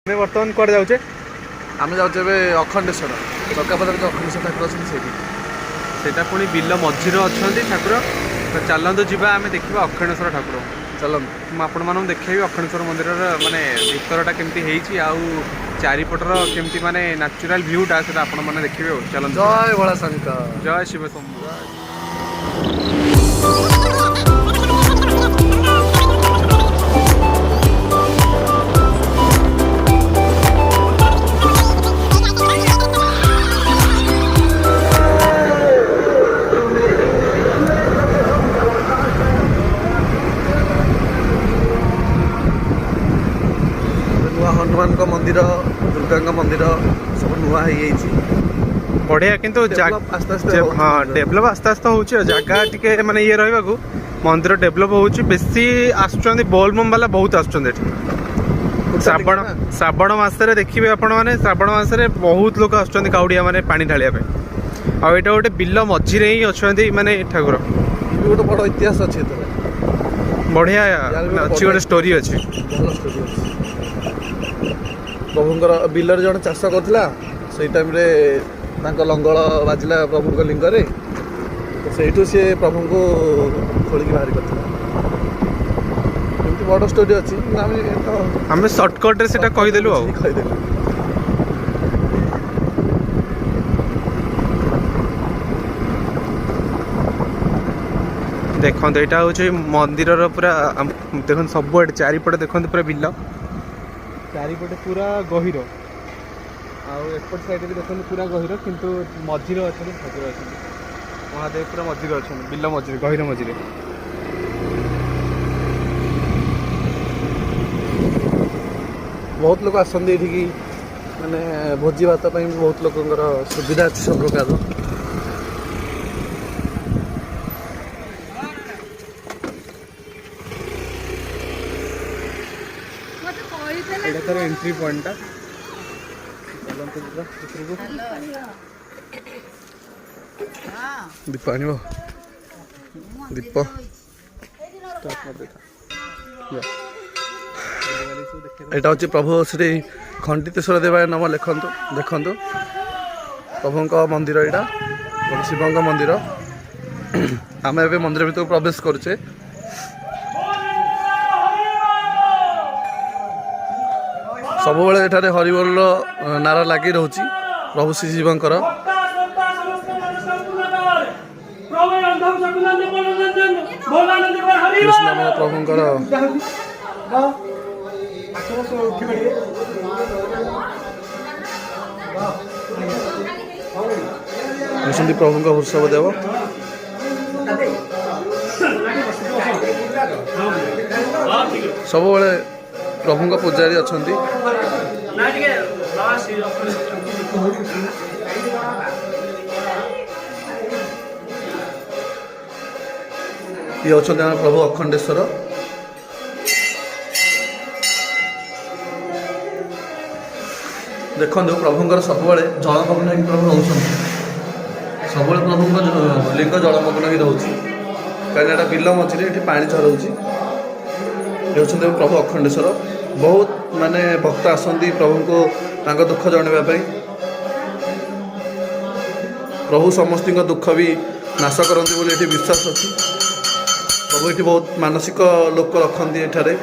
बर्तमान कुआडे जाऊे आम जाऊे अखंडेश्वर चकापदार जो अखंडेश्वर ठाकुर अच्छे सेटा पुणी बिल मझीर अच्छा ठाकुर तो चलतु जावा आम देखा अखंडेश्वर ठाकुर चलते आपण मानक देखी अखंडेश्वर मंदिर माने भितरटा केमती आउ चारिपटर केमती माने नेचुरल व्यूटा से आपण मैंने देखिए चलते जय भोला शंकर जय शिव शंभु हनुमान मंदिर दुर्गा मंदिर सब नुआ बढ़िया किंतु हाँ डेभलप आस्ते आस्ते हो जगह टी माने ये रहा मंदिर डेभलप हो बेसी आसुच्च बोलबम वाला बहुत आसुच्च श्रावण श्रावण मसरे देखिए आपण मैंने श्रावण मसरे बहुत लोग आसुच्च काउड़िया माने पानी ढालिया आईटा गोटे बिल मझीरे ही अच्छा माने ठाकुर गोटे बड़ इतिहास अच्छे बढ़िया अच्छी गोटे स्टोरी अच्छी प्रभुंर बिलर जन चाष करता से टाइम रे लंगल बाजिला प्रभु लिंग रे तो से सी प्रभु को खोलिक बाहर करता बड़ स्टोरी अच्छी आम सर्टकट से कहीदेलु कहीदेलु देखो यहाँ हूँ मंदिर पूरा देख सब चारिपटे देखते पूरा बिल चारिपटे पूरा गहिर आउट साइड भी देखते पूरा गहिर किंतु मझीरे अच्छा ठाकुर अच्छा महादेव पूरा मझीरे अच्छा बिल मझीरे गहिर मझीरे बहुत लोग आसती ये माने भोजी भात बहुत लोकर सुविधा अच्छी सब प्रकार तार एंट्री पॉइंट दीप आन दीप यहाँ हूँ प्रभु श्री खंडितेश्वर देवाय नम लिखु देखु प्रभु मंदिर यहाँ शिव मंदिर आम ए मंदिर भर प्रवेश करुचे सब एठारे हरिबोल नारा लगी रोचे प्रभु श्री शिवंकर कृष्ण प्रभुंकर प्रभु का वृषभ देव सब प्रभु का पूजारी अच्छा ये अच्छा प्रभु अखंडेश्वर देखो प्रभुंर सब जलमग्न ही प्रभु रोच सब प्रभु लिंग जलमग्न ही रोचे कहीं बिल मझे ये पा झरोची ये प्रभु अखंडेश्वर बहुत माने भक्त आसती प्रभु को दुख जणाइवाई प्रभु समस्त दुख भी नाश करती बोली ये विश्वास अच्छी प्रभु ये बहुत मानसिक लोक रखती एठारे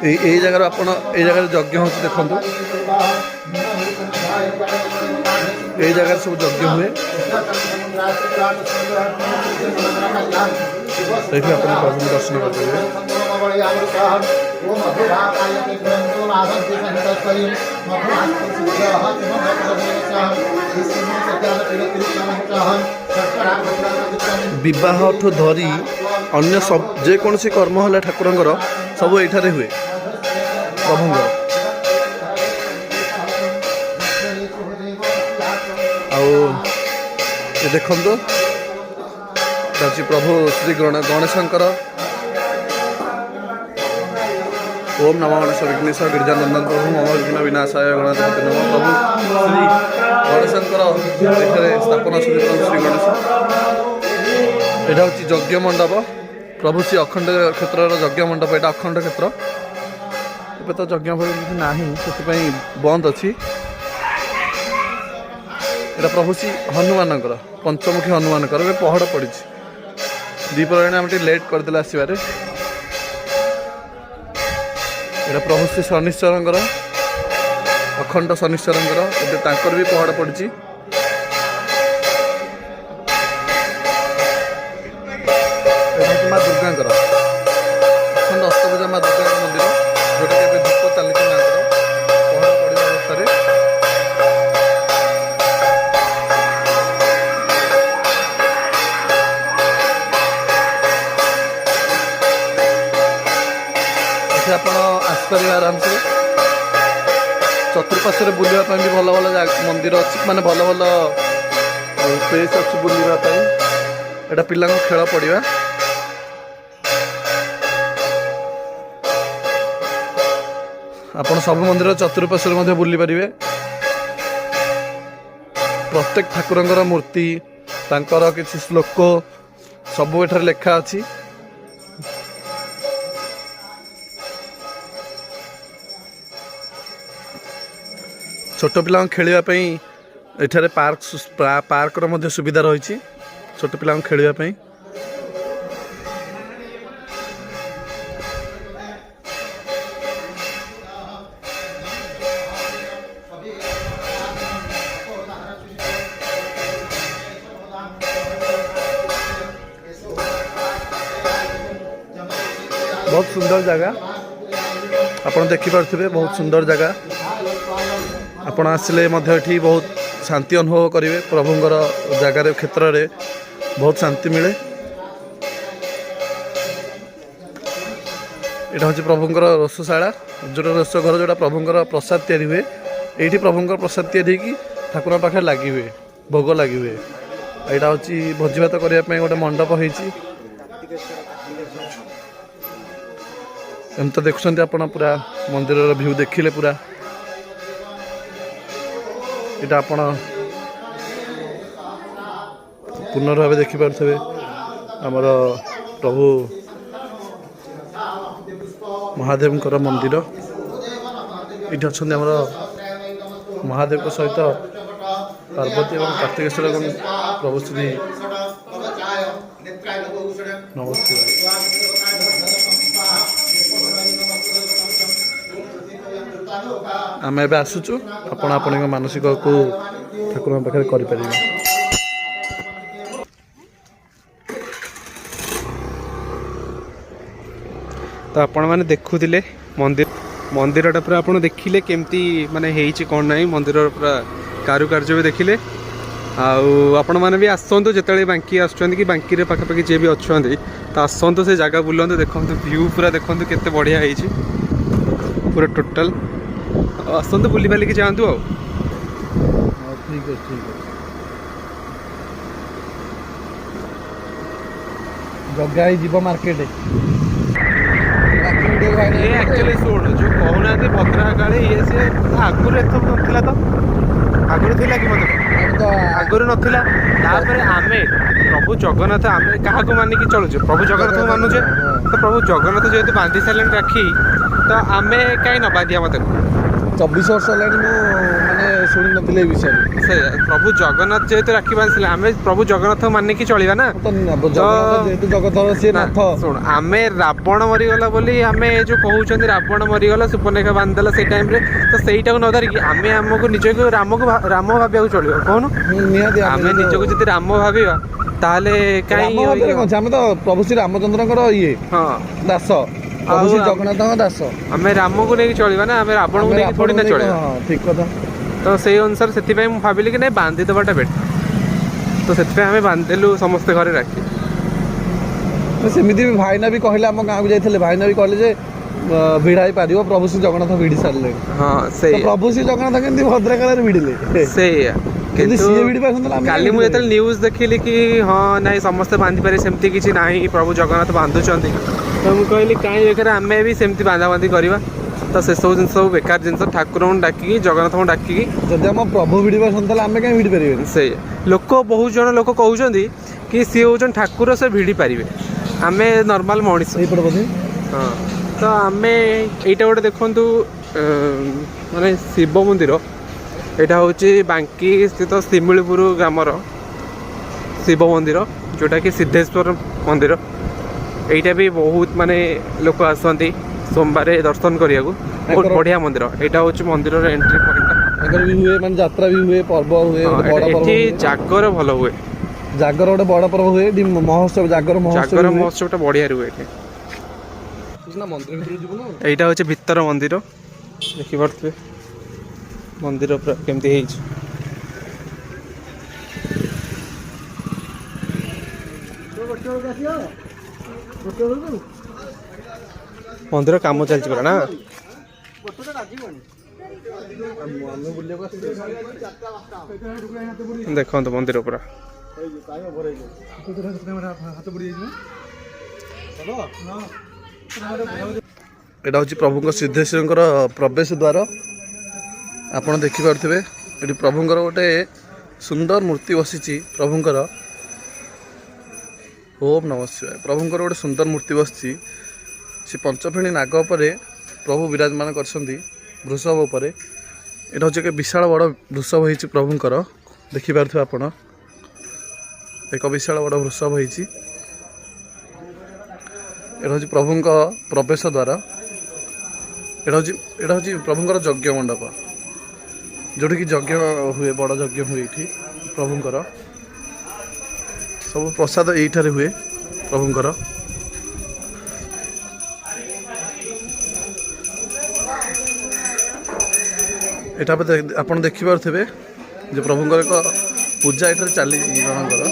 यही जगह आप जगह यज्ञ हो देखु यही जगह सब यज्ञ हुए देखिए अपने प्रभु दर्शन करेंगे विवाह ठू धरी अन्य सब जेकोसी कर्म है ठाकुर सब ये हुए प्रभु देखु प्रभु श्री गणेशंकर ओम नमो गणेश विघ्नेश गिरिजानंदन प्रभु मम विघ्न विनाशाय गणपति नम प्रभु श्री गणेशंकर एठारे स्थापना श्री प्रभु श्री गणेश एटा हूँ यज्ञ मंडप प्रभु श्री अखंड क्षेत्र यज्ञ मंडप एटा अखंड क्षेत्र ए तो यज्ञ फल ना से बंद अच्छी एटा प्रभु श्री हनुमान पंचमुखी हनुमान पहड़ पड़ी दीपर आम लेट करदे आसबार एटा प्रभु श्री शनिश्चर अखंड शनिश्चर तांकर भी पहड़ पड़ी माँ दुर्गा अखंड अष्टभुजा माँ दुर्गा मंदिर जोटा कि धूप चली माँ पहड़ पड़ा अवस्था आप आसपारे आराम से चतुर्पार्श्व बुलवाई भी भल भल मंदिर अच्छी माने भल भल प्लेस अच्छी बुलवाई एटा पिला खेल पड़ा आपण सब मंदिर चतुर्पार्श्व बुली पारे प्रत्येक ठाकुरंकर मूर्ति तांकर किसी श्लोक सब एठार लेखा अच्छी छोट पिला खेलवाई एठारे पार्कर मध्य सुविधा रही छोट पिला खेलवाई बहुत सुंदर जगह आपन देखिपे बहुत सुंदर जगह आपण आसिले ये बहुत शांति अनुभव करेंगे प्रभुंर जगार क्षेत्र में बहुत शांति मिले यहाँ हूँ प्रभुंर रोषशाला जो रोष घर जोटा प्रभुंर प्रसाद तैयारी हुए ये प्रभुंर प्रसाद तैयारी की ठाकुर पाखे लगी हुए भोग लगी हुए यहाँ हूँ भोजी भात करने गोटे मंडप होती एम तो देखुं आप पूरा मंदिर भ्यू देखिले पूरा इटा आपण पुनर्भावे देखिपे आमर प्रभु महादेव मंदिर ये अच्छा आमर महादेव सहित पार्वती और कार्तिकेश्वर प्रभु श्री नमस्ते आम ए आसुचु आपण मानसिक को ठाकुर पाखे कर तो आपण मैंने देखुले मंदिर मंदिरटा पूरा आप देखिले केमती माने हेइची कौन नहीं मंदिर पूरा कारुकार्य भी देखिले आपण मैंने भी आसतु जिते बांकी आसुँच कि बांकी पाखापाखि जी भी अच्छा तो आसतु से जगह बुलतु देखु व्यू पूरा देखु केते बढ़िया होइची पूरा टोटल आसतु बुली बालिकी जातु ठीक है जगह जीव मार्केट एक्चुअली शुण जो कहना भद्रा काले ये सी आगुरी एत ना तो आगुरी थी कि मतलब आगुरी नाला आमे प्रभु जगन्नाथ आम क्या मानिकी चलुचे प्रभु जगन्नाथ को मानुचे तो प्रभु जगन्नाथ जेहेतु बांधि सारे राखी तो आमे कहीं न बांधिया मत 24 वर्ष है मैंने शुणी नी विषय से प्रभु जगन्नाथ जेहेतु राखी बांधे आम प्रभु जगन्नाथ मानिकी चलवा ना शुण आम रावण मरीगला बोली आम जो कहते रावण मरीगला सुपर्णरेखा बांधिदेला से टाइम तो सहीटा न धरिकी आम आमको निज को राम भाविया चलो कहून आम निजक जी राम भाविया ताले कहीं तो प्रभु श्री रामचंद्र ये हाँ दास प्रभु श्री जगन्नाथ दास आम राम को लेकिन चलवा ना आम रावण को लेकिन थोड़ी ना चल ठीक कथा तो से अनुसार से भाविली कि नहीं बांधि देवाटा बेटर तो से आम बांधिदेलु समस्ते घरे राखी सेमती भी भाईना भी कहले आम गाँव को जाते भाईना भी कहले भिड़ा पार प्रभु श्री जगन्नाथ भिड़ी सारे हाँ से प्रभु श्री जगन्नाथ के भद्रकाल भिड़े से କିନ୍ତୁ କାଲି ମୁଁ ଯେତେବେଳେ ନ୍ୟୁଜ୍ ଦେଖିଲି କି ହଁ ନାଇଁ ସମସ୍ତେ ବାନ୍ଧି ପାରିବେ ସେମିତି କିଛି ନାହିଁ, ପ୍ରଭୁ ଜଗନ୍ନାଥ ବାନ୍ଧୁଛନ୍ତି, ତ ମୁଁ କହିଲି କାହିଁ ବେକାର ଆମେ ବି ସେମିତି ବାନ୍ଧାବାନ୍ଧି କରିବା। ତ ସେସବୁ ଜିନିଷ ସବୁ ବେକାର ଜିନିଷ। ଠାକୁରଙ୍କୁ ଡାକିକି ଜଗନ୍ନାଥଙ୍କୁ ଡାକିକି ଯଦି ଆମ ପ୍ରଭୁ ଭିଡ଼ି ପାରୁଛନ୍ତି ତାହେଲେ ଆମେ କାହିଁ ଭିଡ଼ି ପାରିବେନି? ସେଇ ଲୋକ ବହୁତ ଜଣ ଲୋକ କହୁଛନ୍ତି କି ସିଏ ହେଉଛନ୍ତି ଠାକୁର, ସେ ଭିଡ଼ି ପାରିବେ, ଆମେ ନର୍ମାଲ ମଣିଷ। ଏଇପଟେ ବୋଧେ ହଁ, ତ ଆମେ ଏଇଟା ଗୋଟେ ଦେଖନ୍ତୁ ମାନେ ଶିବ ମନ୍ଦିର। ଏଇଟା ହେଉଛି ବାଙ୍କି ସ୍ଥିତ ଶିମିଳିପୁର ଗ୍ରାମର ଶିବ ମନ୍ଦିର, ଯେଉଁଟାକି ସିଦ୍ଧେଶ୍ୱର ମନ୍ଦିର। ଏଇଟା ବି ବହୁତ ମାନେ ଲୋକ ଆସନ୍ତି ସୋମବାର ଦର୍ଶନ କରିବାକୁ। ବହୁତ ବଢ଼ିଆ ମନ୍ଦିର। ଏଇଟା ହେଉଛି ମନ୍ଦିରର ଏଣ୍ଟ୍ରି ପଏଣ୍ଟ। ତାଙ୍କର ବି ହୁଏ ମାନେ ଯାତ୍ରା ବି ହୁଏ, ପର୍ବ ହୁଏ, ବଡ଼ ପର୍ବ ଏଠି ହୁଏ। ଜାଗର ଭଲ ହୁଏ। ଜାଗର ଗୋଟେ ବଡ଼ ପର୍ବ ହୁଏ, ଏଠି ମହୋତ୍ସବ, ଜାଗର ମହୋତ୍ସବଟା ବଢ଼ିଆରେ ହୁଏ ଏଠି। ମନ୍ଦିର ଭିତରକୁ ଯିବୁନୁ। ଏଇଟା ହେଉଛି ଭିତର ମନ୍ଦିର, ଦେଖିପାରୁଥିବେ ମନ୍ଦିର ପୁରା କେମିତି ହେଇଛି। ମନ୍ଦିର କାମ ଚାଲିଛି ପରା ନା? ଦେଖନ୍ତୁ ମନ୍ଦିର ପୁରା ଏଇଟା ହେଉଛି ପ୍ରଭୁଙ୍କ ସିଦ୍ଧେଶ୍ୱରଙ୍କର ପ୍ରବେଶ ଦ୍ୱାର। ଆପଣ ଦେଖିପାରୁଥିବେ ଏଠି ପ୍ରଭୁଙ୍କର ଗୋଟେ ସୁନ୍ଦର ମୂର୍ତ୍ତି ବସିଛି। ପ୍ରଭୁଙ୍କର ଓମ୍ ନମଃ ଶିବାୟ। ପ୍ରଭୁଙ୍କର ଗୋଟେ ସୁନ୍ଦର ମୂର୍ତ୍ତି ବସିଛି। ସେ ପଞ୍ଚଫେଣି ନାଗ ଉପରେ ପ୍ରଭୁ ବିରାଜମାନ କରିଛନ୍ତି, ବୃଷଭ ଉପରେ। ଏଇଟା ହେଉଛି ଏକ ବିଶାଳ ବଡ଼ ବୃଷଭ ହେଇଛି ପ୍ରଭୁଙ୍କର, ଦେଖିପାରୁଥିବେ ଆପଣ। ଏକ ବିଶାଳ ବଡ଼ ବୃଷଭ ହେଇଛି। ଏଇଟା ହେଉଛି ପ୍ରଭୁଙ୍କ ପ୍ରବେଶ ଦ୍ୱାର। ଏଇଟା ହେଉଛି ପ୍ରଭୁଙ୍କର ଯଜ୍ଞ ମଣ୍ଡପ, ଯେଉଁଠିକି ଯଜ୍ଞ ହୁଏ, ବଡ଼ ଯଜ୍ଞ ହୁଏ ଏଇଠି ପ୍ରଭୁଙ୍କର। ସବୁ ପ୍ରସାଦ ଏଇଠାରେ ହୁଏ ପ୍ରଭୁଙ୍କର। ଏଇଟା ଆପଣ ଦେଖିପାରୁଥିବେ ଯେ ପ୍ରଭୁଙ୍କର ଏକ ପୂଜା ଏଠାରେ ଚାଲିଛି ଜଣଙ୍କର।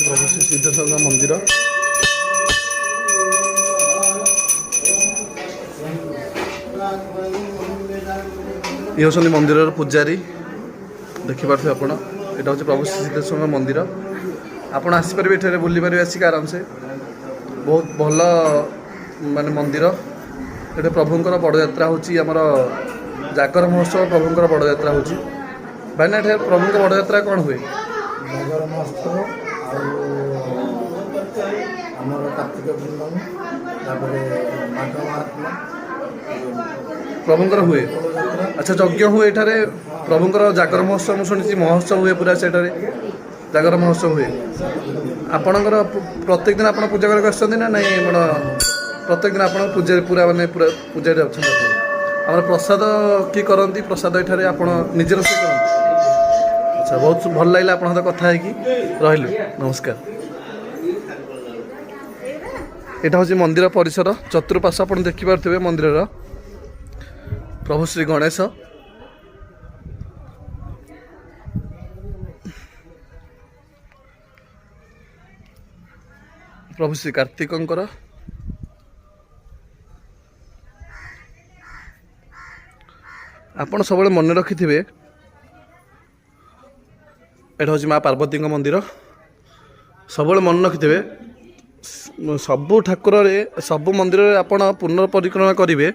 ପ୍ରଭୁ ଶ୍ରୀ ସିଦ୍ଧେଶ୍ୱର ମନ୍ଦିର। ଇଏ ହେଉଛନ୍ତି ମନ୍ଦିରର ପୂଜାରୀ, ଦେଖିପାରୁଥିବେ ଆପଣ। ଏଇଟା ହେଉଛି ପ୍ରଭୁ ଶ୍ରୀ ସିଦ୍ଧେଶ୍ୱର ମନ୍ଦିର। ଆପଣ ଆସିପାରିବେ, ଏଠାରେ ବୁଲିପାରିବେ ଆସିକି ଆରାମସେ। ବହୁତ ଭଲ ମାନେ ମନ୍ଦିର। ଏଠି ପ୍ରଭୁଙ୍କର ବଡ଼ଯାତ୍ରା ହେଉଛି, ଆମର ଜାଗର ମହୋତ୍ସବ ପ୍ରଭୁଙ୍କର ବଡ଼ଯାତ୍ରା ହେଉଛି। ଭାଇନା ଏଠାରେ ପ୍ରଭୁଙ୍କ ବଡ଼ଯାତ୍ରା କ'ଣ ହୁଏ? ଜାଗର ମହୋତ୍ସବ ଆଉ ଆମର କାର୍ତ୍ତିକ ପୂର୍ଣ୍ଣମୀ, ତାପରେ ମାଘ ମହାତ୍ମା ପ୍ରଭୁଙ୍କର ହୁଏ। ଆଚ୍ଛା, ଯଜ୍ଞ ହୁଏ ଏଠାରେ ପ୍ରଭୁଙ୍କର। ଜାଗର ମହୋତ୍ସବ ମୁଁ ଶୁଣିଛି, ମହୋତ୍ସବ ହୁଏ ପୁରା ସେଠାରେ, ଜାଗର ମହୋତ୍ସବ ହୁଏ। ଆପଣଙ୍କର ପ୍ରତ୍ୟେକ ଦିନ ଆପଣ ପୂଜା କରିବାକୁ ଆସୁଛନ୍ତି ନା ନାଇଁ? ଆପଣ ପ୍ରତ୍ୟେକ ଦିନ ଆପଣ ପୂଜା ପୁରା ମାନେ ପୁରା ପୂଜାରେ ଅଛନ୍ତି ଆପଣ? ଆମର ପ୍ରସାଦ କିଏ କରନ୍ତି? ପ୍ରସାଦ ଏଠାରେ ଆପଣ ନିଜେ ରୋଷେଇ କରନ୍ତି? ଆଚ୍ଛା, ବହୁତ ଭଲ ଲାଗିଲା ଆପଣଙ୍କ ସହିତ କଥା ହେଇକି। ରହିଲୁ, ନମସ୍କାର। ଏଇଟା ହେଉଛି ମନ୍ଦିର ପରିସର, ଚତୁଃପାର୍ଶ୍ୱ ଆପଣ ଦେଖିପାରୁଥିବେ ମନ୍ଦିରର। ପ୍ରଭୁ ଶ୍ରୀ ଗଣେଶ, ପ୍ରଭୁ ଶ୍ରୀ କାର୍ତ୍ତିକଙ୍କର, ଆପଣ ସବୁବେଳେ ମନେ ରଖିଥିବେ ଏଇଟା ହେଉଛି ମା ପାର୍ବତୀଙ୍କ ମନ୍ଦିର। ସବୁବେଳେ ମନେ ରଖିଥିବେ, ସବୁ ଠାକୁରରେ, ସବୁ ମନ୍ଦିରରେ ଆପଣ ପୁନଃ ପରିକ୍ରମା କରିବେ,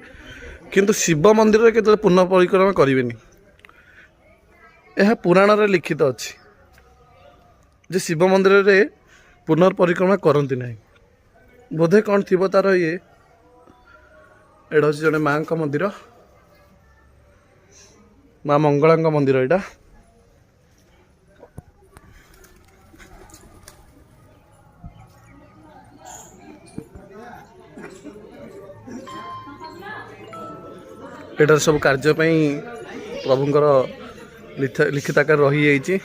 କିନ୍ତୁ ଶିବ ମନ୍ଦିରରେ କେତେବେଳେ ପୁନଃ ପରିକ୍ରମା କରିବେନି। ଏହା ପୁରାଣରେ ଲିଖିତ ଅଛି ଯେ ଶିବ ମନ୍ଦିରରେ ପୁନଃ ପରିକ୍ରମା କରନ୍ତି ନାହିଁ। ବୋଧେ କ'ଣ ଥିବ ତାର ଇଏ। ଏଇଟା ହେଉଛି ଜଣେ ମାଆଙ୍କ ମନ୍ଦିର, ମା ମଙ୍ଗଳାଙ୍କ ମନ୍ଦିର ଏଇଟା। ଏଠାରେ ସବୁ କାର୍ଯ୍ୟ ପାଇଁ ପ୍ରଭୁଙ୍କର ଲିଖିତ ଆକାର ରହିଯାଇଛି।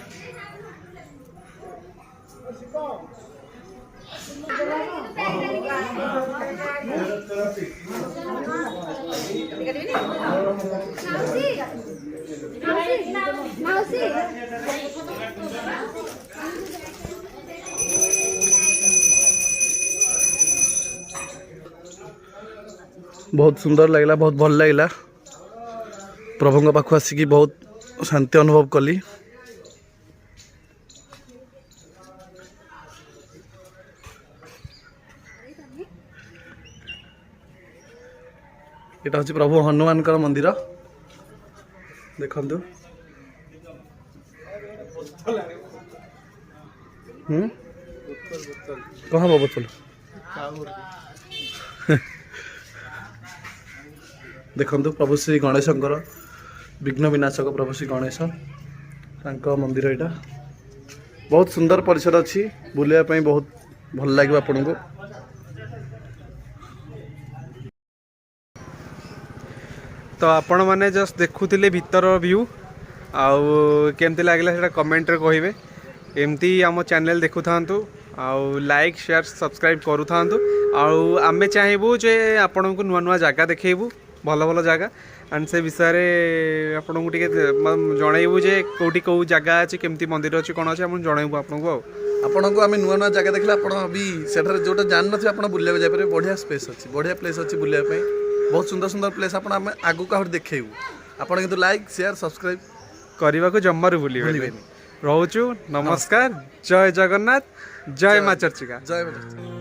बहुत सुंदर लगला, बहुत भल लगला। प्रभु पाखु आसिकी बहुत शांति अनुभव कली। एटा हूँ प्रभु हनुमान मंदिर देखु। कहाँ बाबा चलो देखु प्रभु श्री गणेश विघ्न विनाशक प्रभु श्री गणेश मंदिर यहाँ बहुत सुंदर परिसर अच्छी बुलाया बहुत भल लगे आपन को। तो आपण मैंने जस्ट देखुले भीतर व्यू आउ केमती लगला सेटा कमेंट रे कहिबे। एमती आम चैनल देखु थांतु आउ लाइक शेयर सब्सक्राइब करू थांतु। आउ आमे चाहेबू जे आपण को नुआ नुआ जगह देखेबू भल भल जगह एंड से विषय रे आपण को टिके जणैबू जे कोठी को जगह अछि केमती मंदिर अछि कोन अछि हम जणैबू आपण को। आपन को आमे नुआ नुआ जगह देखले आपण अभी सेठर जोटा जान नथि आपण बुलिया जाय पारे। बढ़िया स्पेस अछि, बढ़िया प्लेस अछि बुलिया पई। बहुत सुंदर सुंदर प्लेस आपण आमे आगु का देखेबू। आपण किंतु लाइक शेयर सब्सक्राइब करबा को जम्मर भूलिबेनी। रहउछु नमस्कार। जय जगन्नाथ, जय मां चर्चिका। जय मां चर्चिका।